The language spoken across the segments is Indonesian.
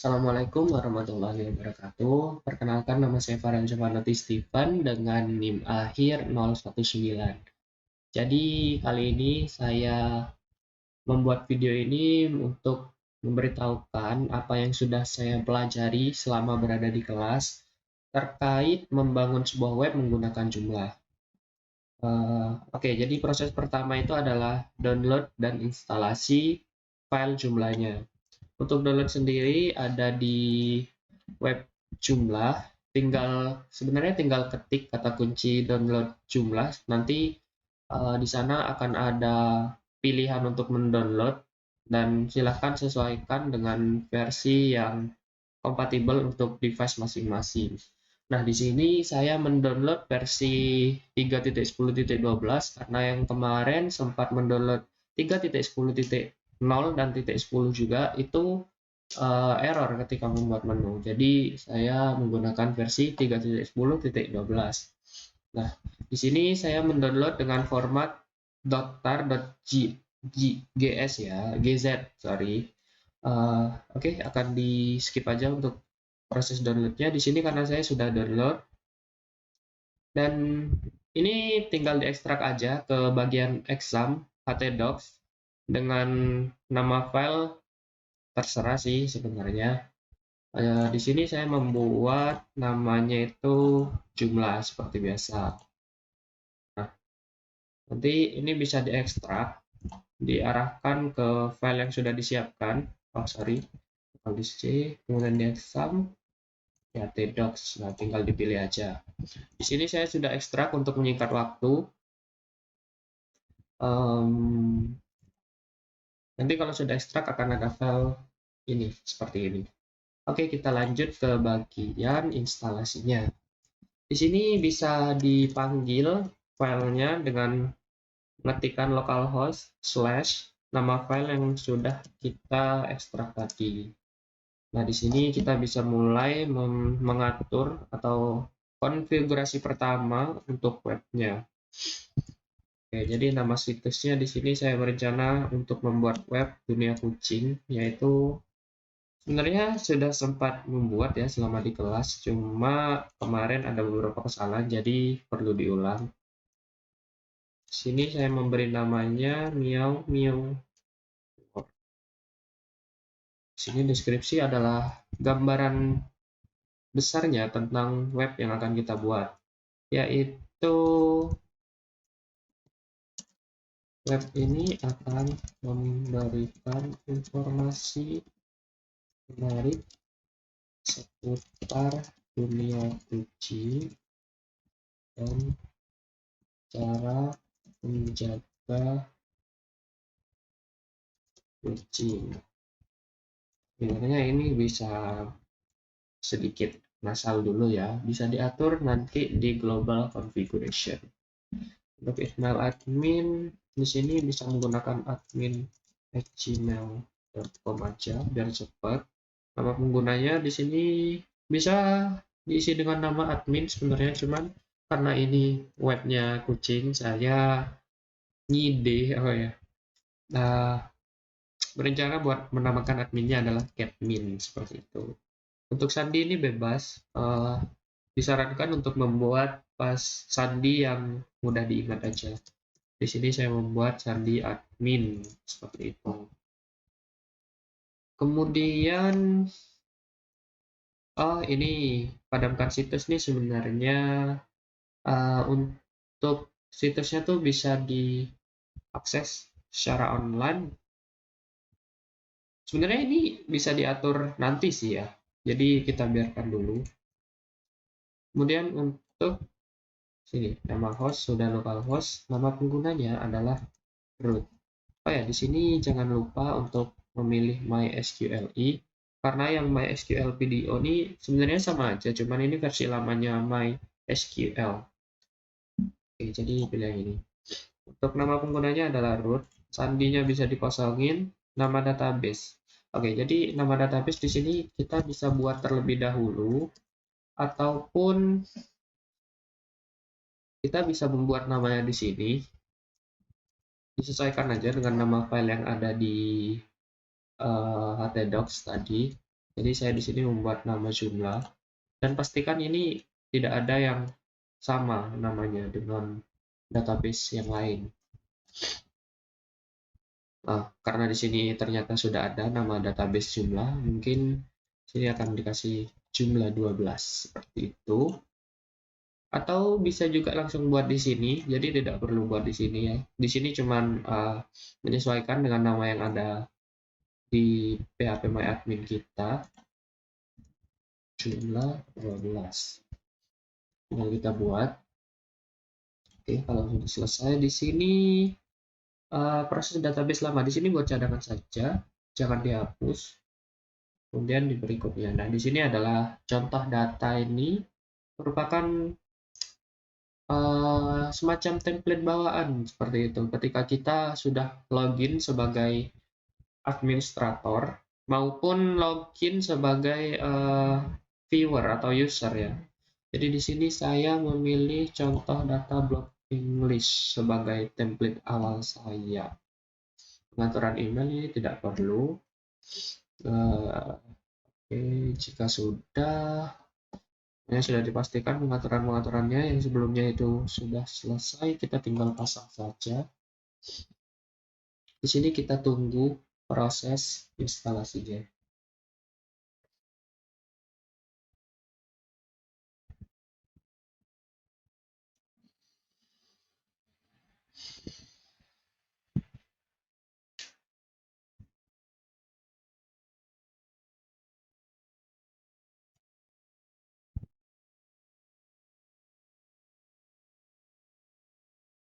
Assalamualaikum warahmatullahi wabarakatuh. Perkenalkan, nama saya Farhan Syafanotti Stephen dengan NIM akhir 019. Jadi kali ini saya membuat video ini untuk memberitahukan apa yang sudah saya pelajari selama berada di kelas terkait membangun sebuah web menggunakan jumlah. Oke, jadi proses pertama itu adalah download dan instalasi file jumlahnya. Untuk download sendiri ada di web jumlah, sebenarnya tinggal ketik kata kunci download jumlah, nanti di sana akan ada pilihan untuk mendownload dan silahkan sesuaikan dengan versi yang kompatibel untuk device masing-masing. Nah, di sini saya mendownload versi 3.10.12 karena yang kemarin sempat mendownload 3.10.0 dan 10 juga itu error ketika membuat menu. Jadi saya menggunakan versi 3.10.12. Nah, di sini saya mendownload dengan format .tar.gs ya, gz, sorry. Oke, akan di skip aja untuk proses downloadnya. Di sini karena saya sudah download, dan ini tinggal diekstrak aja ke bagian exam htdocs dengan nama file terserah sih sebenarnya. Di sini saya membuat namanya itu jumlah seperti biasa. Nah, nanti ini bisa diekstrak, diarahkan ke file yang sudah disiapkan. Oh, sorry. Kalau di C, kemudian di exam, ya tdocs. Nah, tinggal dipilih aja. Di sini saya sudah ekstrak untuk menyingkat waktu. Nanti kalau sudah ekstrak akan ada file ini, seperti ini. Oke, kita lanjut ke bagian instalasinya. Di sini bisa dipanggil filenya dengan mengetikkan localhost / nama file yang sudah kita ekstrak tadi. Nah, di sini kita bisa mulai mengatur atau konfigurasi pertama untuk webnya. Oke, jadi nama situsnya di sini saya berencana untuk membuat web dunia kucing, yaitu sebenarnya sudah sempat membuat ya selama di kelas, cuma kemarin ada beberapa kesalahan jadi perlu diulang. Sini saya memberi namanya miau miau. Sini deskripsi adalah gambaran besarnya tentang web yang akan kita buat, yaitu web ini akan memberikan informasi menarik seputar dunia kucing dan cara menjaga kucing. Sebenarnya ini bisa sedikit nasal dulu ya, bisa diatur nanti di global configuration. Untuk email admin di sini bisa menggunakan admin@gmail.com aja biar cepat. Nama penggunanya di sini bisa diisi dengan nama admin sebenarnya, cuman karena ini webnya kucing saya ngide berencana buat menamakan adminnya adalah catmin seperti itu. Untuk sandi ini bebas, disarankan untuk membuat pas sandi yang mudah diingat aja. Di sini saya membuat sandi admin seperti itu. Kemudian ini padamkan situs nih sebenarnya untuk situsnya tuh bisa diakses secara online. Sebenarnya ini bisa diatur nanti sih ya, jadi kita biarkan dulu. Kemudian untuk sini nama host sudah localhost, nama penggunanya adalah root. Oh ya, di sini jangan lupa untuk memilih MySQLi karena yang MySQL video ini sebenarnya sama aja, cuman ini versi lamanya MySQL. Oke, jadi pilih yang ini. Untuk nama penggunanya adalah root, sandinya bisa dikosongin, nama database. Oke, jadi nama database di sini kita bisa buat terlebih dahulu ataupun kita bisa membuat namanya di sini. Disesuaikan aja dengan nama file yang ada di htdocs tadi. Jadi saya di sini membuat nama jumlah dan pastikan ini tidak ada yang sama namanya dengan database yang lain. Nah, karena di sini ternyata sudah ada nama database jumlah, mungkin sini akan dikasih jumlah 12 seperti itu. Atau bisa juga langsung buat di sini, jadi tidak perlu buat di sini ya. Di sini cuman menyesuaikan dengan nama yang ada di phpMyAdmin kita, jumlah 12. Tinggal kita buat. Oke, kalau sudah selesai di sini proses database lama di sini buat cadangan saja, jangan dihapus. Kemudian di berikutnya, nah di sini adalah contoh data ini merupakan semacam template bawaan seperti itu. Ketika kita sudah login sebagai administrator maupun login sebagai viewer atau user ya. Jadi di sini saya memilih contoh data block English sebagai template awal saya. Pengaturan email ini tidak perlu. Oke, jika sudah, ya sudah dipastikan pengaturan-pengaturannya yang sebelumnya itu sudah selesai, kita tinggal pasang saja. Di sini kita tunggu proses instalasinya.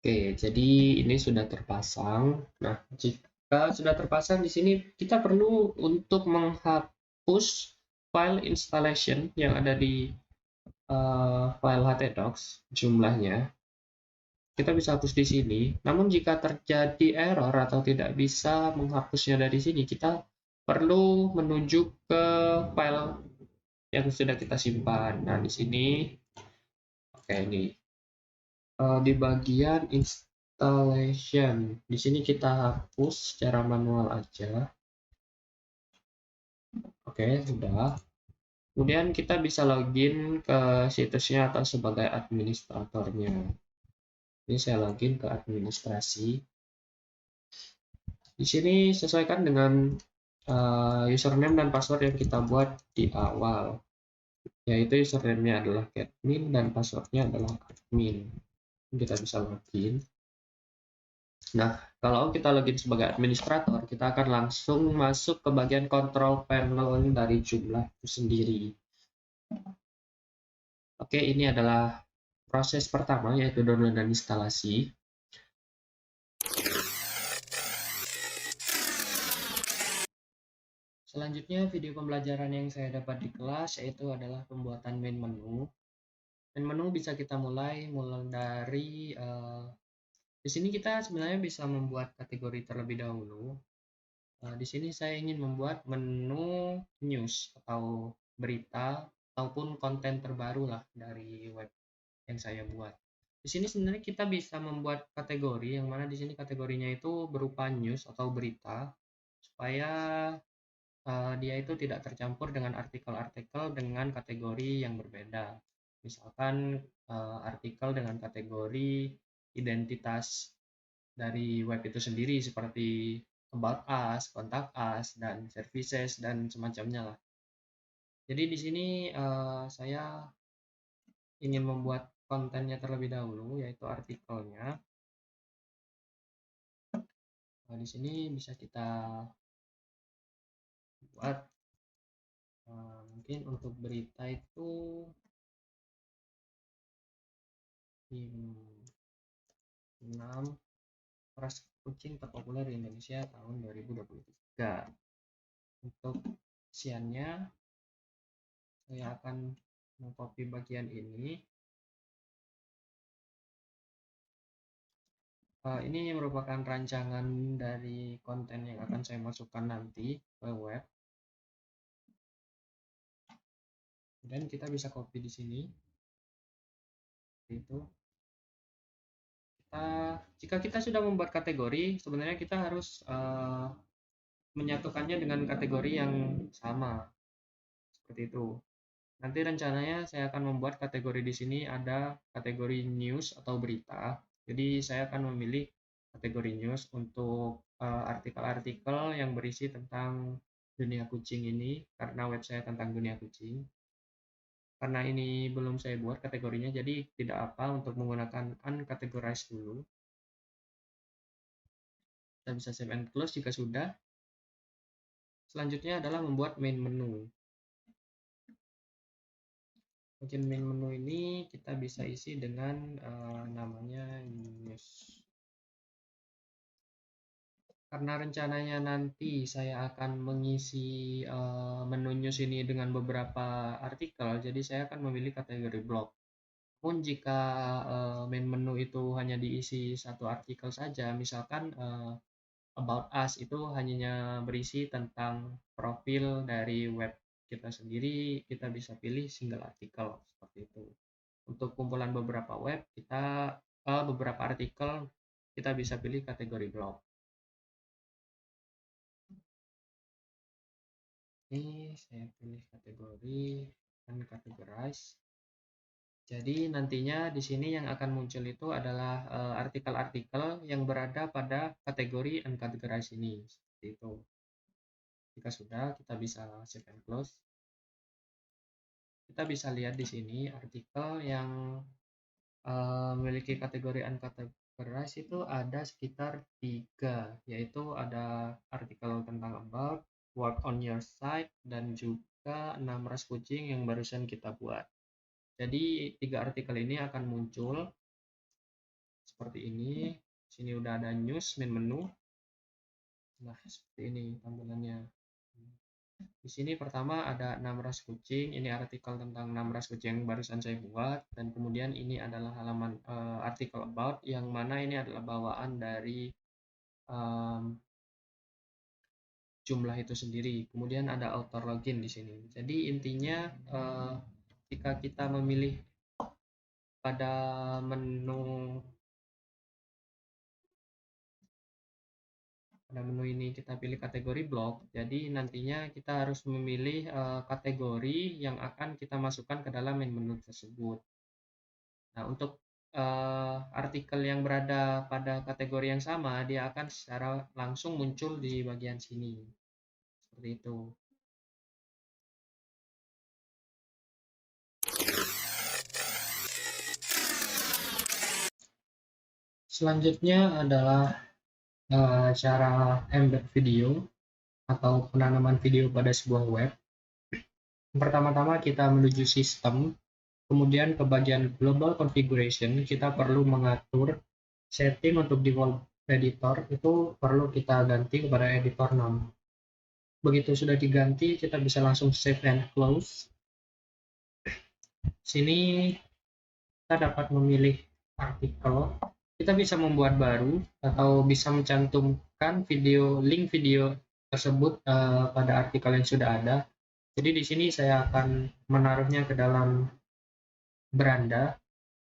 Oke, jadi ini sudah terpasang. Nah, jika sudah terpasang di sini kita perlu untuk menghapus file installation yang ada di file htdocs jumlahnya. Kita bisa hapus di sini. Namun jika terjadi error atau tidak bisa menghapusnya dari sini, kita perlu menuju ke file yang sudah kita simpan. Nah, di sini, oke ini di bagian installation. Di sini kita hapus secara manual aja. Oke, sudah. Kemudian kita bisa login ke situsnya atau sebagai administratornya. Ini saya login ke administrasi. Di sini sesuaikan dengan username dan password yang kita buat di awal, yaitu username-nya adalah admin dan passwordnya adalah admin. Kita bisa login. Nah, kalau kita login sebagai administrator, kita akan langsung masuk ke bagian control panel dari jumlah itu sendiri. Oke, ini adalah proses pertama, yaitu download dan instalasi. Selanjutnya, video pembelajaran yang saya dapat di kelas yaitu adalah pembuatan main menu. Main menu bisa kita mulai dari di sini kita sebenarnya bisa membuat kategori terlebih dahulu. Di sini saya ingin membuat menu news atau berita ataupun konten terbaru lah dari web yang saya buat. Di sini sebenarnya kita bisa membuat kategori yang mana di sini kategorinya itu berupa news atau berita supaya dia itu tidak tercampur dengan artikel-artikel dengan kategori yang berbeda. Misalkan artikel dengan kategori identitas dari web itu sendiri seperti about us, contact us, dan services dan semacamnya lah. Jadi di sini saya ingin membuat kontennya terlebih dahulu yaitu artikelnya. Nah, di sini bisa kita buat mungkin untuk berita itu 6 ras kucing terpopuler di Indonesia tahun 2023. Untuk isiannya saya akan mengcopy bagian ini. Ini merupakan rancangan dari konten yang akan saya masukkan nanti ke web. Dan kita bisa copy di sini. Itu jika kita sudah membuat kategori, sebenarnya kita harus menyatukannya dengan kategori yang sama. seperti itu. Nanti rencananya saya akan membuat kategori di sini ada kategori news atau berita. Jadi saya akan memilih kategori news untuk artikel-artikel yang berisi tentang dunia kucing ini karena web saya tentang dunia kucing. Karena ini belum saya buat kategorinya, jadi tidak apa untuk menggunakan uncategorized dulu. Kita bisa save and close jika sudah. Selanjutnya adalah membuat main menu. Mungkin main menu ini kita bisa isi dengan namanya news. Karena rencananya nanti saya akan mengisi menu news ini dengan beberapa artikel, jadi saya akan memilih kategori blog. Pun jika main menu itu hanya diisi satu artikel saja, misalkan About Us itu hanya berisi tentang profil dari web kita sendiri, kita bisa pilih single artikel seperti itu. Untuk kumpulan beberapa web, beberapa artikel, kita bisa pilih kategori blog. Ini saya pilih kategori uncategorized. Jadi nantinya di sini yang akan muncul itu adalah artikel-artikel yang berada pada kategori uncategorized ini. Seperti itu. Jika sudah, kita bisa save and close. Kita bisa lihat di sini artikel yang memiliki kategori uncategorized itu ada sekitar 3, yaitu ada artikel tentang about, work on your site, dan juga 6 ras kucing yang barusan kita buat. Jadi 3 artikel ini akan muncul seperti ini. Sini udah ada news, main menu. Nah, seperti ini tampilannya. Di sini pertama ada 6 ras kucing. Ini artikel tentang 6 ras kucing yang barusan saya buat. Dan kemudian ini adalah halaman artikel about, yang mana ini adalah bawaan dari jumlah itu sendiri. Kemudian ada author login di sini. Jadi intinya jika kita memilih pada menu ini kita pilih kategori blog, jadi nantinya kita harus memilih kategori yang akan kita masukkan ke dalam main menu tersebut. Nah, untuk artikel yang berada pada kategori yang sama, dia akan secara langsung muncul di bagian sini. Seperti itu. Selanjutnya adalah cara embed video atau penanaman video pada sebuah web. Pertama-tama kita menuju sistem, kemudian ke bagian global configuration, kita perlu mengatur setting untuk default editor, itu perlu kita ganti kepada editor 6. Begitu sudah diganti, kita bisa langsung save and close. Sini kita dapat memilih artikel, kita bisa membuat baru atau bisa mencantumkan link video tersebut pada artikel yang sudah ada. Jadi di sini saya akan menaruhnya ke dalam beranda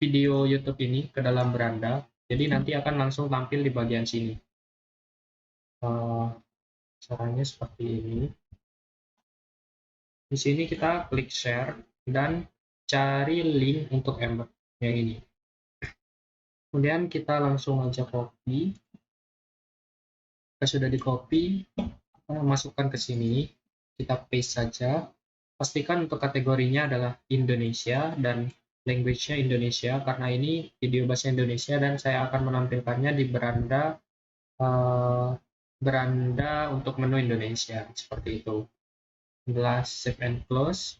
video YouTube ini, ke dalam beranda. Jadi nanti akan langsung tampil di bagian sini. Caranya seperti ini. Di sini kita klik share dan cari link untuk embed yang ini. Kemudian kita langsung aja copy. Jika sudah di copy, masukkan ke sini. Kita paste saja. Pastikan untuk kategorinya adalah Indonesia dan language-nya Indonesia, karena ini video bahasa Indonesia dan saya akan menampilkannya di beranda untuk menu Indonesia, seperti itu. Setelah save and close,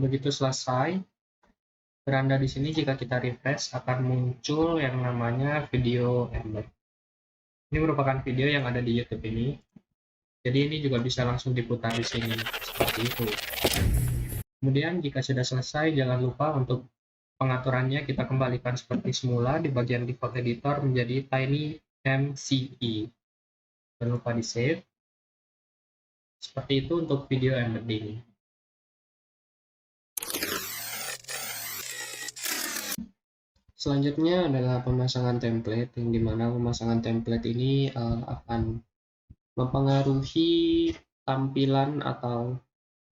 begitu selesai, beranda di sini jika kita refresh akan muncul yang namanya video embed. Ini merupakan video yang ada di YouTube ini. Jadi ini juga bisa langsung diputar di sini seperti itu. Kemudian jika sudah selesai, jangan lupa untuk pengaturannya kita kembalikan seperti semula di bagian default editor menjadi TinyMCE. Jangan lupa di save. Seperti itu untuk video embedding. Selanjutnya adalah pemasangan template, yang dimana pemasangan template ini akan mempengaruhi tampilan atau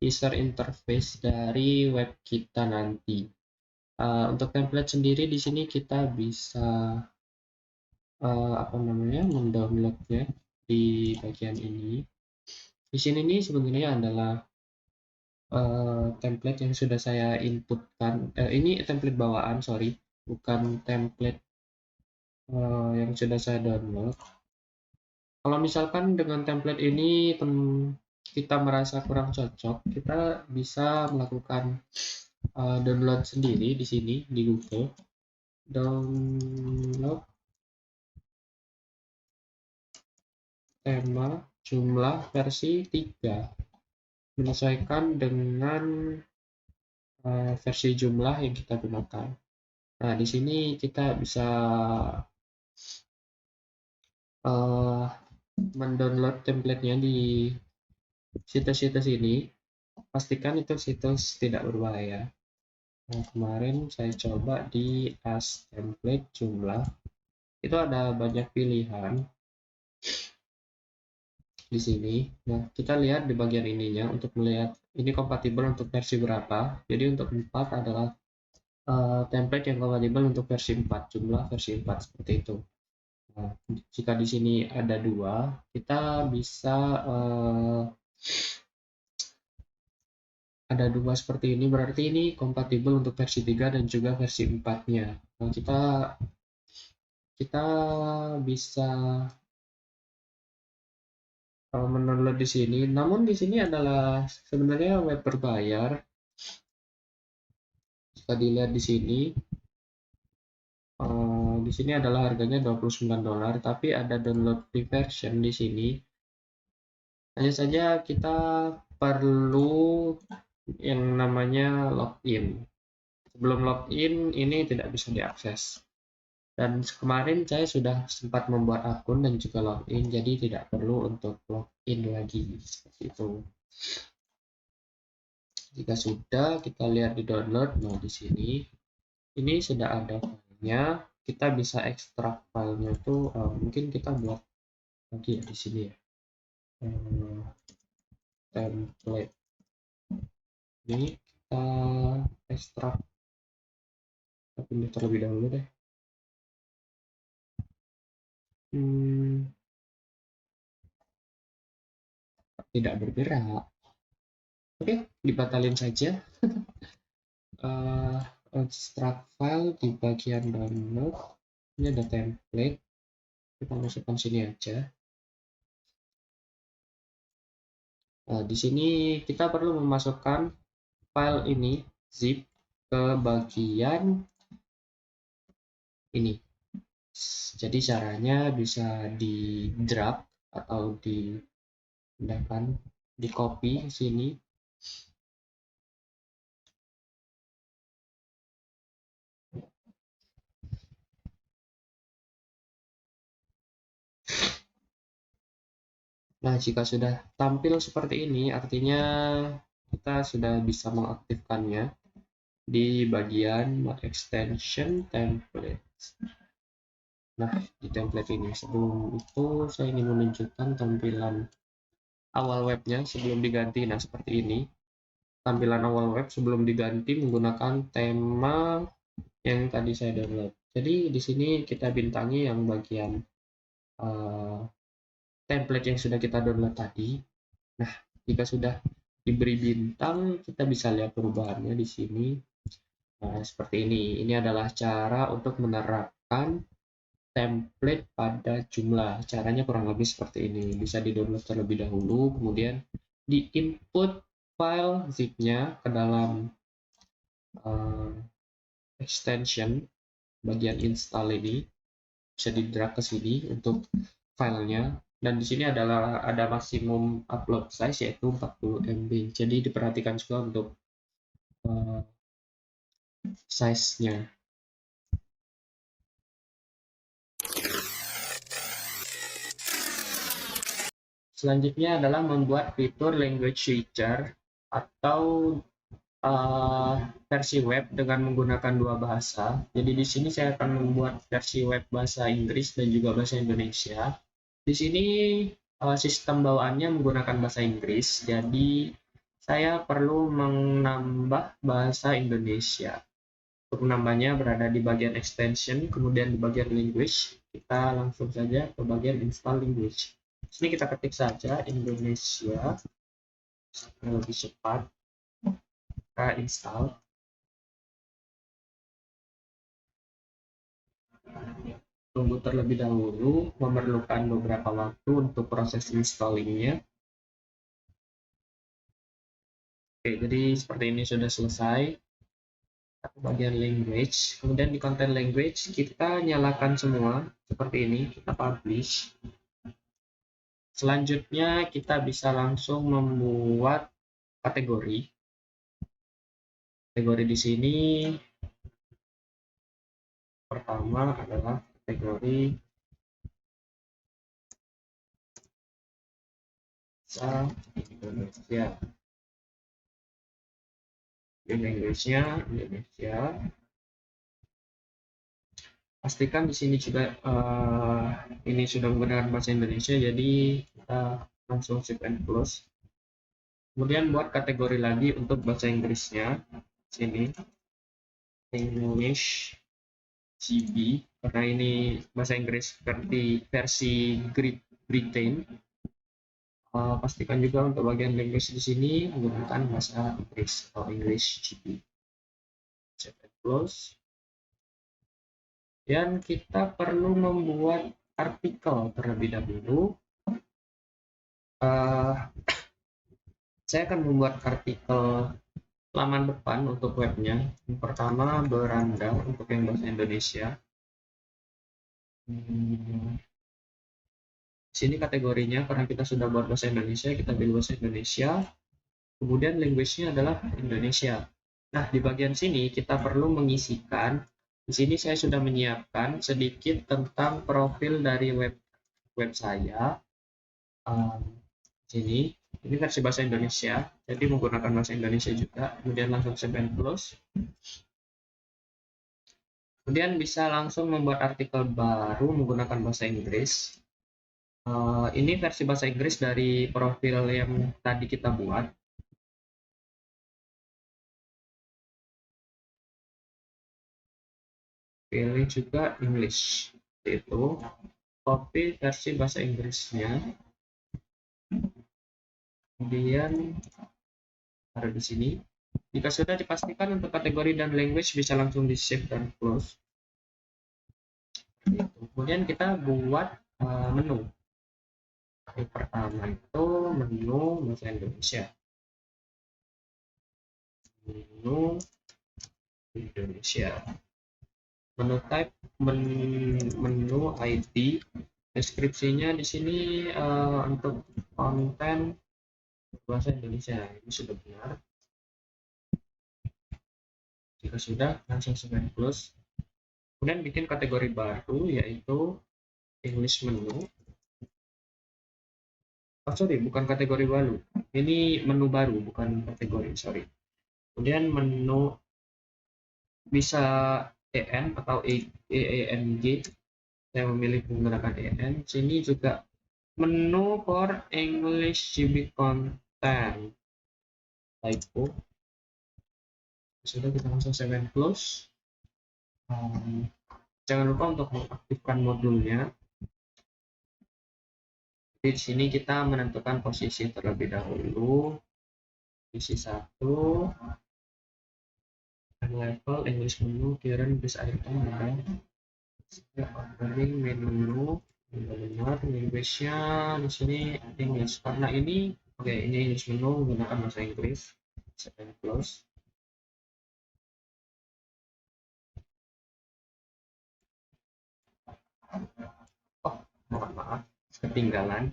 user interface dari web kita nanti. Untuk template sendiri di sini kita bisa mendownloadnya di bagian ini. Di sini nih sebenarnya adalah template yang sudah saya inputkan. Ini template bawaan, sorry, bukan template yang sudah saya download. Kalau misalkan dengan template ini kita merasa kurang cocok, kita bisa melakukan download sendiri di sini di Google. Download tema jumlah versi 3 menyesuaikan dengan versi jumlah yang kita gunakan. Nah, di sini kita bisa mendownload template-nya di situs-situs ini. Pastikan itu situs tidak berbahaya. Nah, kemarin saya coba di as template jumlah. Itu ada banyak pilihan di sini. Nah, kita lihat di bagian ininya untuk melihat ini kompatibel untuk versi berapa. Jadi untuk 4 adalah template yang kompatibel untuk versi 4, jumlah versi 4 seperti itu. Nah, jika di sini ada 2, kita bisa ada 2 seperti ini, berarti ini kompatibel untuk versi 3 dan juga versi 4-nya. Nah, kita bisa mendownload di sini. Namun di sini adalah sebenarnya web berbayar. Jika dilihat di sini, di sini adalah harganya $29, tapi ada download free version di sini. Hanya saja kita perlu yang namanya login. Sebelum login ini tidak bisa diakses. Dan kemarin saya sudah sempat membuat akun dan juga login, jadi tidak perlu untuk login lagi seperti itu. Jika sudah, kita lihat di download. Nah, di sini ini sudah ada filenya. Kita bisa ekstrak filenya tuh, mungkin kita buat lagi ya di sini ya. Template. Ini kita ekstrak. Kita pilih terlebih dahulu deh. Tidak bergerak. Oke, dibatalin saja. Extract file di bagian download. Ini ada template. Kita masukkan sini aja. Nah, di sini kita perlu memasukkan file ini zip ke bagian ini. Jadi caranya bisa di drag atau dipindahkan, di copy sini. Nah, jika sudah tampil seperti ini, artinya kita sudah bisa mengaktifkannya di bagian extension template. Nah, di template ini sebelum itu saya ingin menunjukkan tampilan awal webnya sebelum diganti. Nah, seperti ini tampilan awal web sebelum diganti menggunakan tema yang tadi saya download. Jadi di sini kita bintangi yang bagian template yang sudah kita download tadi. Nah, jika sudah diberi bintang, kita bisa lihat perubahannya di sini. Nah, seperti ini. Ini adalah cara untuk menerapkan template pada jumlah. Caranya kurang lebih seperti ini. Bisa di-download terlebih dahulu, kemudian di-input file zip-nya ke dalam extension bagian install ini. Bisa di-drag ke sini untuk filenya. Dan di sini adalah ada maksimum upload size yaitu 40 MB. Jadi diperhatikan juga untuk size-nya. Selanjutnya adalah membuat fitur language switcher atau versi web dengan menggunakan 2 bahasa. Jadi di sini saya akan membuat versi web bahasa Inggris dan juga bahasa Indonesia. Di sini sistem bawaannya menggunakan bahasa Inggris, jadi saya perlu menambah bahasa Indonesia. Untuk menambahnya berada di bagian extension, kemudian di bagian language, kita langsung saja ke bagian install language. Di sini kita ketik saja Indonesia, lebih cepat, kita install. Tunggu terlebih dahulu, memerlukan beberapa waktu untuk proses installingnya. Oke, jadi seperti ini sudah selesai. Bagian language, kemudian di content language kita nyalakan semua seperti ini, kita publish. Selanjutnya kita bisa langsung membuat kategori. Kategori di sini pertama adalah kategori bahasa Indonesia. Language-nya Indonesia. Pastikan di sini juga ini sudah menggunakan bahasa Indonesia, jadi kita langsung save and close. Kemudian buat kategori lagi untuk bahasa Inggrisnya. Sini English GB, karena ini bahasa Inggris versi Great Britain. Pastikan juga untuk bagian language di sini menggunakan bahasa Inggris atau English GB. Save and close. Dan kita perlu membuat artikel terlebih dahulu. Saya akan membuat artikel laman depan untuk webnya. Yang pertama beranda untuk yang bahasa Indonesia. Sini kategorinya karena kita sudah buat bahasa Indonesia, kita pilih bahasa Indonesia. Kemudian language-nya adalah Indonesia. Nah, di bagian sini kita perlu mengisikan. Di sini saya sudah menyiapkan sedikit tentang profil dari web saya. Sini, ini versi bahasa Indonesia, jadi menggunakan bahasa Indonesia juga. Kemudian langsung save and close. Kemudian bisa langsung membuat artikel baru menggunakan bahasa Inggris. Ini versi bahasa Inggris dari profil yang tadi kita buat. Pilih juga English, itu copy versi bahasa Inggrisnya. Kemudian taruh di sini. Jika sudah dipastikan untuk kategori dan language, bisa langsung di save dan close. Kemudian kita buat menu. Yang pertama itu menu bahasa Indonesia. Menu Indonesia. Menu type menu ID. Deskripsinya di sini untuk konten bahasa Indonesia. Ini sudah benar. Jika sudah, langsung save close. Kemudian bikin kategori baru yaitu English menu. Sorry, bukan kategori baru. Ini menu baru, bukan kategori, sorry. Kemudian menu bisa EN atau EENG. Saya memilih menggunakan EN. Sini juga menu for English GB content. Typo. Sudah, kita langsung save and close. Jangan lupa untuk mengaktifkan modulnya. Di sini kita menentukan posisi terlebih dahulu. Posisi 1. Level English menu current base item dan ordering menu benar language-nya di sini English karena ini ini English menu menggunakan bahasa Inggris. Save and close. Mohon maaf ketinggalan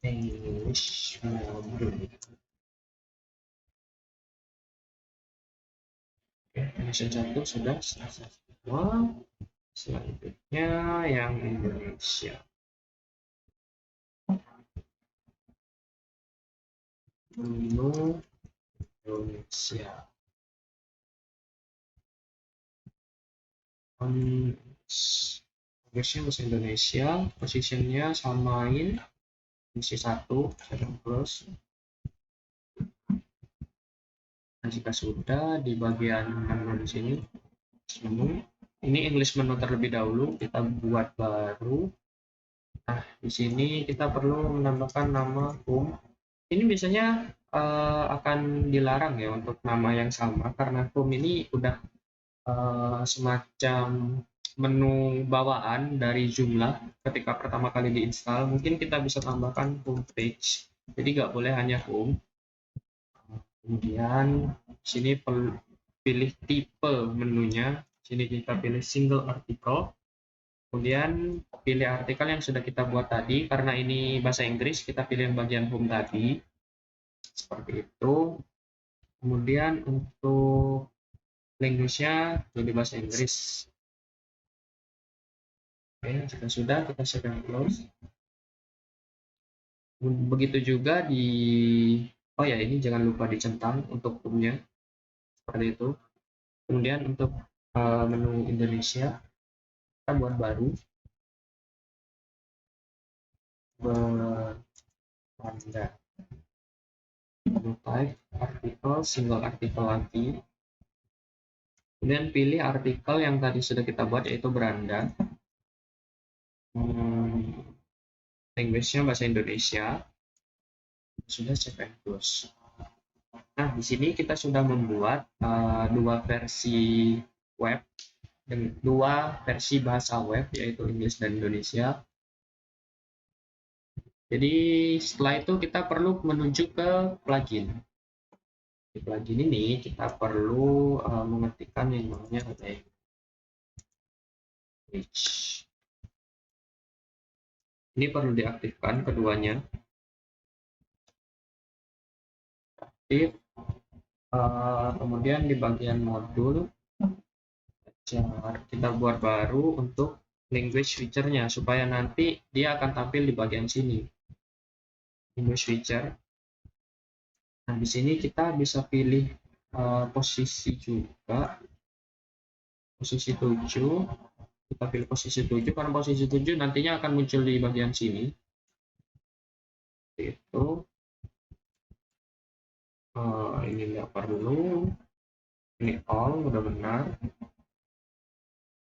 English menu. Indonesia 1 sudah selesai semua. Selanjutnya yang Indonesia. Menu Indonesia. Language-nya bahasa Indonesia, positionnya samain isi 1, second close. Nah, jika sudah di bagian menu di sini, menu ini English menu terlebih dahulu, kita buat baru. Nah, di sini kita perlu menambahkan nama home. Ini biasanya akan dilarang ya untuk nama yang sama karena home ini udah semacam menu bawaan dari jumlah ketika pertama kali diinstal. Mungkin kita bisa tambahkan home page, jadi nggak boleh hanya home. Kemudian sini pilih tipe menunya, sini kita pilih single article. Kemudian pilih artikel yang sudah kita buat tadi, karena ini bahasa Inggris kita pilih yang bagian home tadi, seperti itu. Kemudian untuk language-nya jadi bahasa Inggris. Oke, jika sudah kita save and close. Begitu juga di, oh ya, ini jangan lupa dicentang untuk home-nya, seperti itu. Kemudian untuk menu Indonesia kita buat baru, beranda, menu type artikel, single artikel lagi. Kemudian pilih artikel yang tadi sudah kita buat, yaitu beranda. Language-nya bahasa Indonesia. Sudah save and close. Nah, di sini kita sudah membuat dua versi web, dan dua versi bahasa web, yaitu Inggris dan Indonesia. Jadi setelah itu kita perlu menuju ke plugin. Di plugin ini kita perlu mengetikkan yang namanya language. Ini perlu diaktifkan keduanya. Aktif. Kemudian di bagian modul kita buat baru untuk language feature-nya supaya nanti dia akan tampil di bagian sini. Language feature. Nah, di sini kita bisa pilih posisi juga. Posisi 7. Kita pilih posisi 7 karena posisi 7 nantinya akan muncul di bagian sini. Itu ini nggak perlu. Ini all udah benar.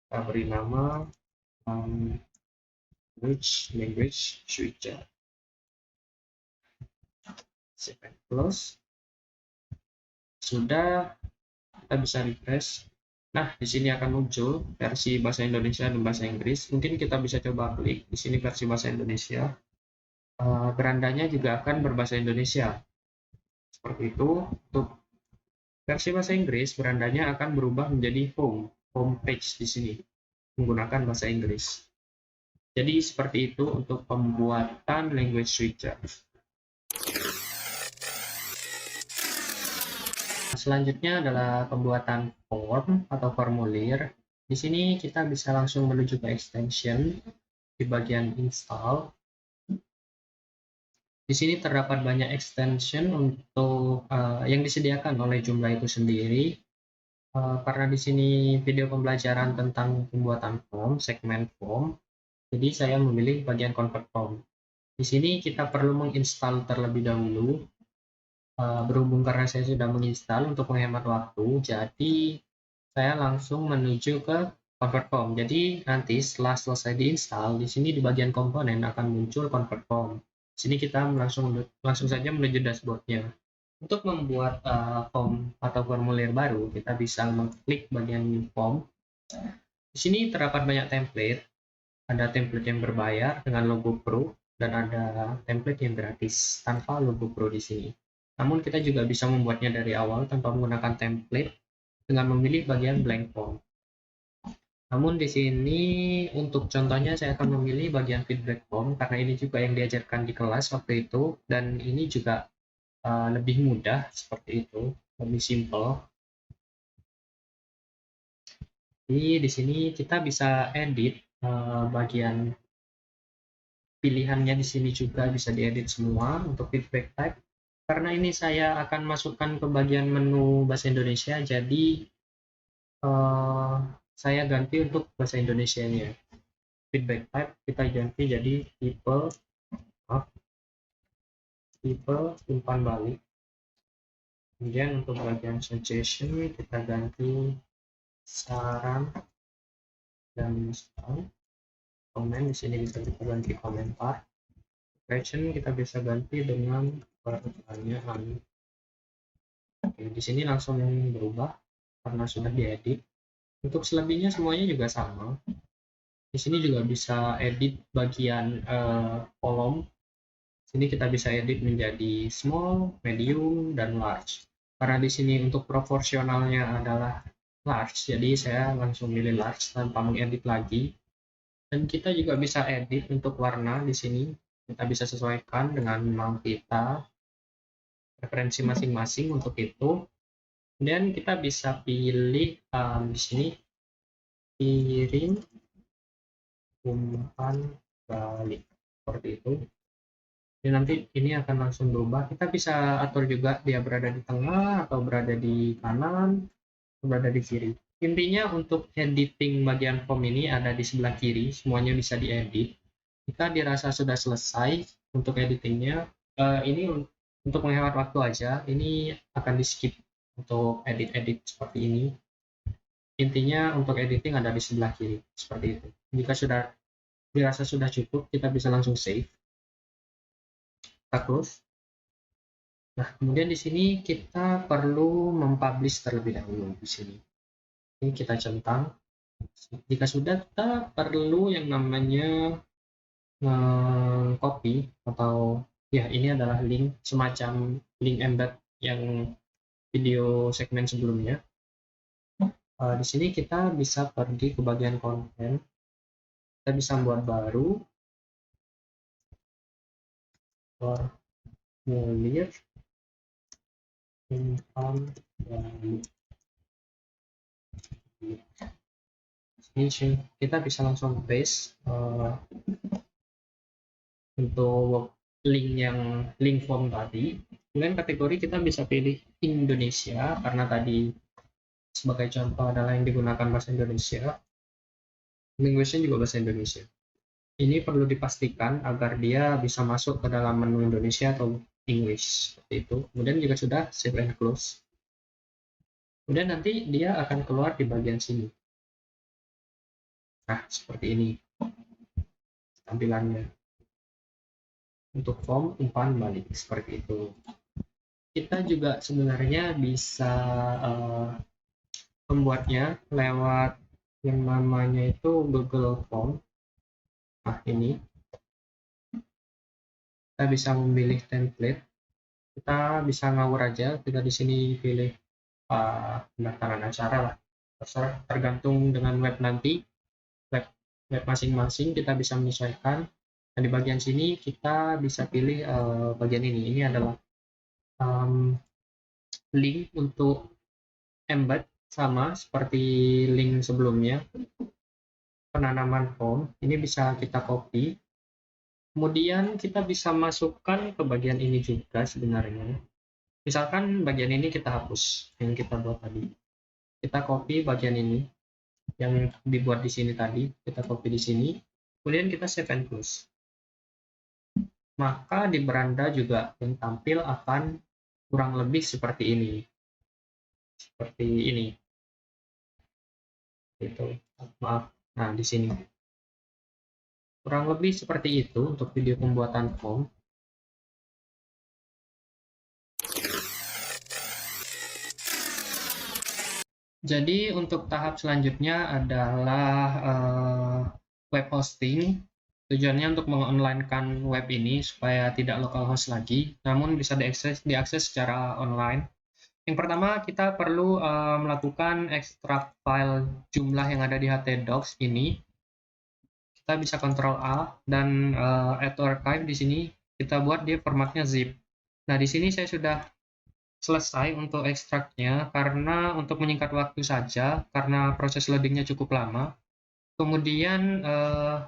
Kita beri nama language switcher. Save and close. Sudah, kita bisa refresh. Nah, di sini akan muncul versi bahasa Indonesia dan bahasa Inggris. Mungkin kita bisa coba klik di sini versi bahasa Indonesia. Berandanya juga akan berbahasa Indonesia. Seperti itu. Untuk versi bahasa Inggris, berandanya akan berubah menjadi home page di sini menggunakan bahasa Inggris. Jadi seperti itu untuk pembuatan language switcher. Selanjutnya adalah pembuatan form atau formulir. Di sini kita bisa langsung menuju ke extension di bagian install. Di sini terdapat banyak extension untuk yang disediakan oleh Joomla itu sendiri. Karena di sini video pembelajaran tentang pembuatan form, segmen form, jadi saya memilih bagian convert form. Di sini kita perlu menginstal terlebih dahulu. Berhubung karena saya sudah menginstal untuk menghemat waktu, jadi saya langsung menuju ke convert form. Jadi nanti setelah selesai diinstal, di sini di bagian komponen akan muncul convert form. Di sini kita langsung saja menuju dashboardnya. Untuk membuat form atau formulir baru, kita bisa mengklik bagian new form. Di sini terdapat banyak template. Ada template yang berbayar dengan logo pro, dan ada template yang gratis tanpa logo pro di sini. Namun kita juga bisa membuatnya dari awal tanpa menggunakan template dengan memilih bagian blank form. Namun di sini untuk contohnya saya akan memilih bagian feedback form karena ini juga yang diajarkan di kelas waktu itu, dan ini juga lebih mudah seperti itu, lebih simple. Jadi di sini kita bisa edit bagian pilihannya, di sini juga bisa diedit semua untuk feedback type. Karena ini saya akan masukkan ke bagian menu bahasa Indonesia, jadi saya ganti untuk bahasa Indonesianya. feedback type kita ganti jadi tipe umpan balik. Kemudian untuk bagian suggestion kita ganti saran dan saran. Komen di sini bisa kita ganti komentar. Question kita bisa ganti dengan pertanyaan. Oke, di sini langsung berubah karena sudah diedit. Untuk selebihnya semuanya juga sama. Di sini juga bisa edit bagian kolom. Sini kita bisa edit menjadi small, medium, dan large. Karena di sini untuk proporsionalnya adalah large, jadi saya langsung pilih large tanpa mengedit lagi. Dan kita juga bisa edit untuk warna di sini. Kita bisa sesuaikan dengan mau kita, preferensi masing-masing untuk itu. Kemudian kita bisa pilih di sini kirim umpan balik seperti itu. Dan nanti ini akan langsung berubah. Kita bisa atur juga dia berada di tengah atau berada di kanan atau berada di kiri. Intinya untuk editing bagian form ini ada di sebelah kiri, semuanya bisa diedit. Jika dirasa sudah selesai untuk editingnya, ini untuk menghemat waktu aja, ini akan di skip untuk edit-edit seperti ini. Intinya untuk editing ada di sebelah kiri, seperti itu. Jika sudah dirasa sudah cukup, kita bisa langsung save. Kita close. Nah, kemudian di sini kita perlu mempublish terlebih dahulu di sini. Ini kita centang. Jika sudah, kita perlu yang namanya copy atau ya ini adalah link semacam link embed yang video segmen sebelumnya. Di sini kita bisa pergi ke bagian konten. Kita bisa buat baru formulir umpan balik. Ini kita bisa langsung paste untuk link form tadi. Kemudian kategori kita bisa pilih Indonesia karena tadi sebagai contoh adalah yang digunakan bahasa Indonesia. Language-nya juga bahasa Indonesia. Ini perlu dipastikan agar dia bisa masuk ke dalam menu Indonesia atau English seperti itu. Kemudian juga sudah save and close. Kemudian nanti dia akan keluar di bagian sini. Nah, seperti ini tampilannya. Untuk form umpan balik seperti itu. Kita juga sebenarnya bisa membuatnya lewat yang namanya itu Google Form. Nah, ini kita bisa memilih template. Kita bisa ngawur aja. Kita di sini pilih pendaftaran acara lah. Terserah, tergantung dengan web nanti. Web masing-masing kita bisa menyesuaikan. Dan di bagian sini kita bisa pilih bagian ini. Ini adalah link untuk embed sama seperti link sebelumnya. Penanaman form ini bisa kita copy. Kemudian kita bisa masukkan ke bagian ini juga sebenarnya. Misalkan bagian ini kita hapus yang kita buat tadi. Kita copy bagian ini yang dibuat di sini tadi, kita copy di sini. Kemudian kita save and close. Maka di beranda juga yang tampil akan kurang lebih seperti ini. Seperti ini. Itu. Maaf. Nah, di sini. Kurang lebih seperti itu untuk video pembuatan form. Jadi untuk tahap selanjutnya adalah web hosting. Tujuannya untuk mengonlinekan web ini supaya tidak localhost lagi, namun bisa diakses secara online. Yang pertama kita perlu melakukan ekstrak file jumlah yang ada di htdocs ini. Kita bisa Ctrl A dan add to archive di sini kita buat dia formatnya zip. Nah di sini saya sudah selesai untuk ekstraknya karena untuk menyingkat waktu saja karena proses loadingnya cukup lama. Kemudian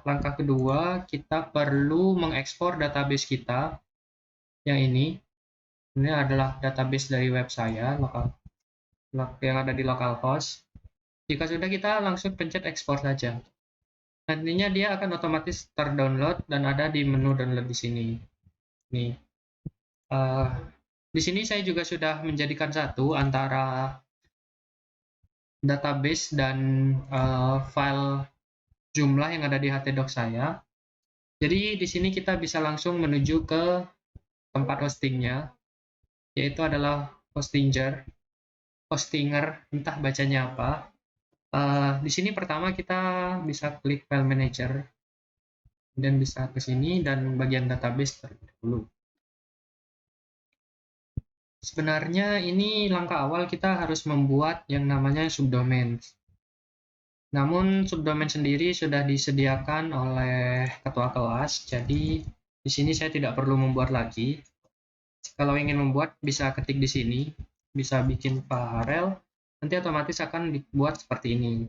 langkah kedua kita perlu mengekspor database kita yang ini adalah database dari web saya yang ada di localhost. Jika sudah kita langsung pencet ekspor saja. Nantinya dia akan otomatis terdownload dan ada di menu download di sini. Nih, uh, di sini saya juga sudah menjadikan satu antara database dan file jumlah yang ada di htdoc saya. Jadi di sini kita bisa langsung menuju ke tempat hostingnya, yaitu adalah hostinger, entah bacanya apa. Di sini pertama kita bisa klik file manager, kemudian bisa ke sini dan bagian database terlebih dahulu. Sebenarnya ini langkah awal kita harus membuat yang namanya subdomain. Namun subdomain sendiri sudah disediakan oleh ketua kelas, jadi di sini saya tidak perlu membuat lagi. Kalau ingin membuat bisa ketik di sini, bisa bikin varel, nanti otomatis akan dibuat seperti ini.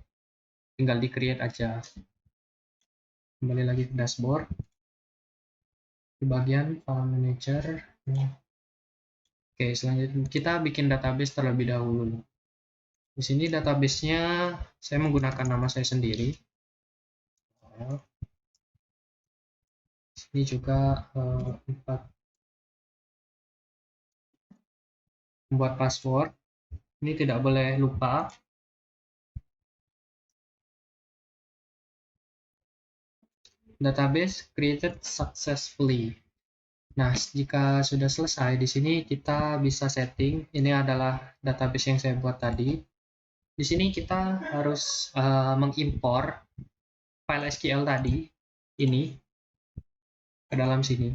Tinggal di create aja. Kembali lagi ke dashboard. Di bagian file manager. Oke, selanjutnya kita bikin database terlebih dahulu. Di sini database-nya saya menggunakan nama saya sendiri. Ini juga membuat password. Ini tidak boleh lupa. Database created successfully. Nah, jika sudah selesai, di sini kita bisa setting. Ini adalah database yang saya buat tadi. Di sini kita harus mengimpor file SQL tadi, ini, ke dalam sini.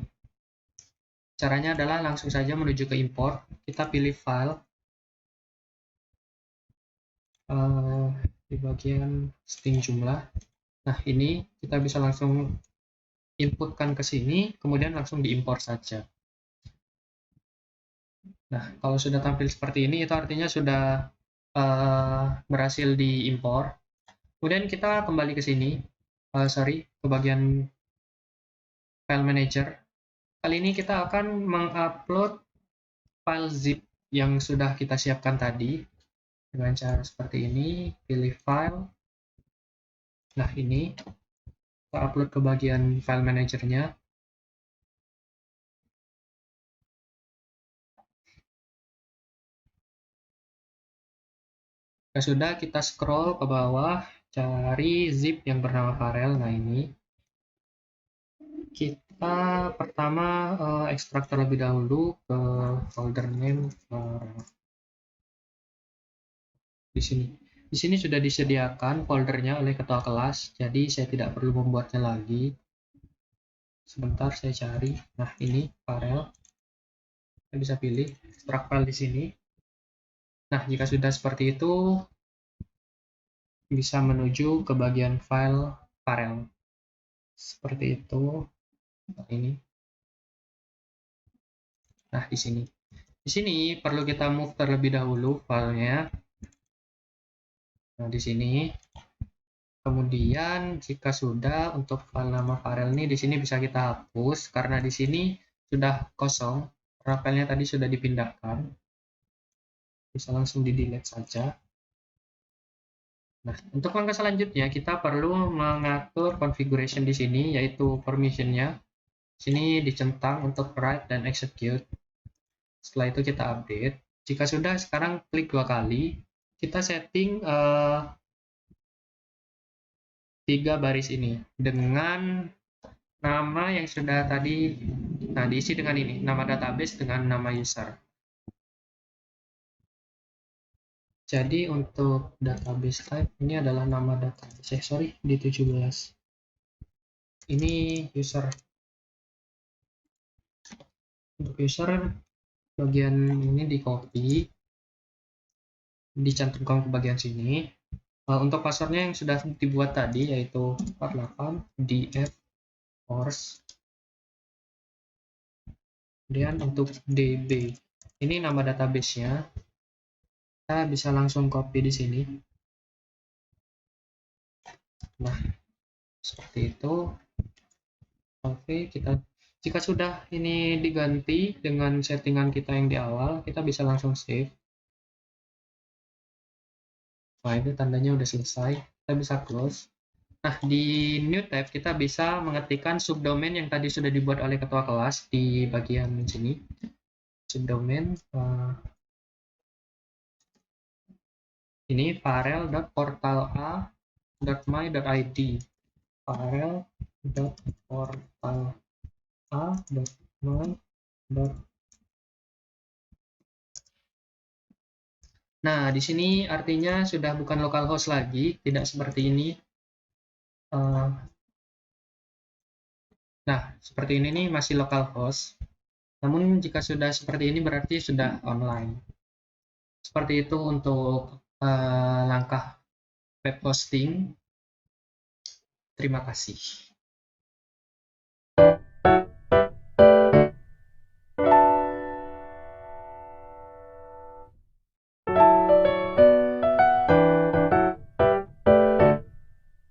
Caranya adalah langsung saja menuju ke import. Kita pilih file. Di bagian string jumlah. Nah, ini kita bisa langsung inputkan ke sini, kemudian langsung diimpor saja. Nah, kalau sudah tampil seperti ini, itu artinya sudah berhasil diimpor. Kemudian kita kembali ke sini, ke bagian file manager. Kali ini kita akan mengupload file zip yang sudah kita siapkan tadi. Dengan cara seperti ini, pilih file. Nah, ini kita upload ke bagian file manajernya. Sudah, kita scroll ke bawah, cari zip yang bernama varel. Nah, ini kita pertama ekstrak terlebih dahulu ke folder name di sini. Di sini sudah disediakan foldernya oleh ketua kelas, jadi saya tidak perlu membuatnya lagi. Sebentar saya cari. Nah, ini varel. Saya bisa pilih ekstrak file di sini. Nah, jika sudah seperti itu, bisa menuju ke bagian file varel. Seperti itu. Nah, ini. Nah, di sini. Di sini perlu kita move terlebih dahulu filenya. Nah, di sini. Kemudian jika sudah untuk file nama varel ini di sini bisa kita hapus karena di sini sudah kosong. Karena filenya tadi sudah dipindahkan. Bisa langsung di-delete saja. Nah, untuk langkah selanjutnya kita perlu mengatur configuration di sini yaitu permission-nya. Sini dicentang untuk write dan execute. Setelah itu kita update. Jika sudah, sekarang klik 2 kali. Kita setting 3 baris ini dengan nama yang sudah tadi. Nah, diisi dengan ini, nama database dengan nama user. Jadi untuk database type ini adalah nama database. Sorry, di 17. Ini user. Untuk user bagian ini di copy, dicantumkan ke bagian sini. Untuk passwordnya yang sudah dibuat tadi yaitu 48 df force. Kemudian untuk db ini nama database-nya. Kita bisa langsung copy di sini. Nah, seperti itu. Oke, jika sudah ini diganti dengan settingan kita yang di awal, kita bisa langsung save. Nah, itu tandanya udah selesai. Kita bisa close. Nah, di new tab kita bisa mengetikkan subdomain yang tadi sudah dibuat oleh ketua kelas di bagian sini. Subdomain ini farel.portala.my.id, farel.portala.my.id. Nah, di sini artinya sudah bukan localhost lagi, tidak seperti ini. Nah, seperti ini nih masih localhost. Namun jika sudah seperti ini berarti sudah online. Seperti itu untuk langkah web hosting. Terima kasih.